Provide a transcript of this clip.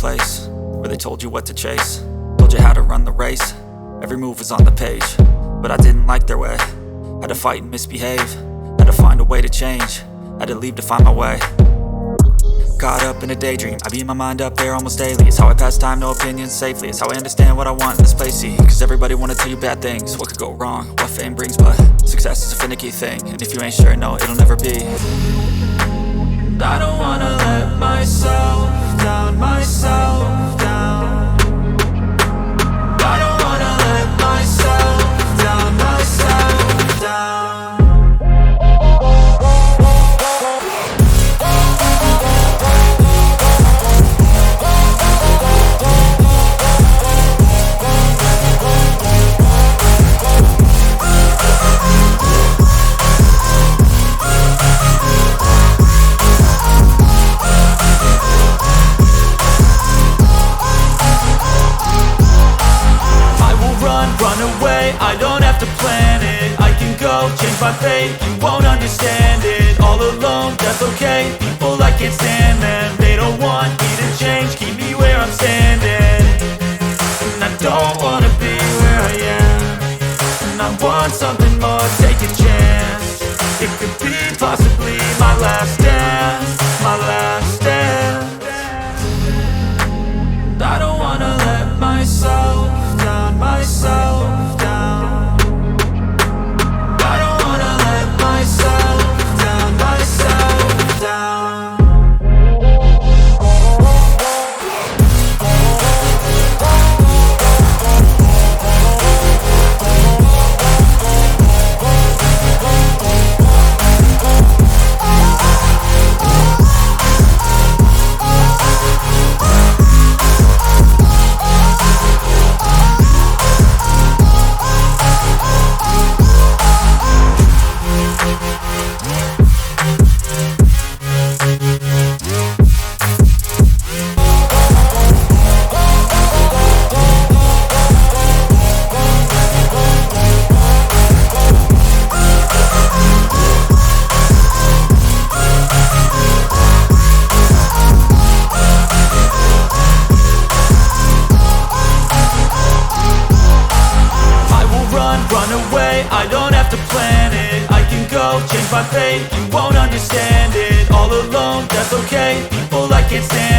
place where they told you what to chase, told you how to run the race. Every move was on the page, but I didn't like their way. Had to fight and misbehave, had to find a way to change, had to leave to find my way. Caught up in a daydream, I beat my mind up there almost daily. It's how I pass time, no opinions safely. It's how I understand what I want in this place, see. Cause everybody wanna tell you bad things, what could go wrong, what fame brings. But success is a finicky thing, and if you ain't sure, no, it'll never be. I don't wanna let myself down, myself down. I don't wanna let myself down, myself down. I don't have to plan it, I can go change my fate. You won't understand it, all alone, that's okay. People, I can't stand them, they don't want me to change. Keep me where I'm standing, and I don't wanna be where I am. And I want something more, take a chance. It could be possibly my last dance, my last dance. I don't wanna let myself down, myself down. I don't have to plan it, I can go change my fate. You won't understand it, all alone, that's okay. People, I can't stand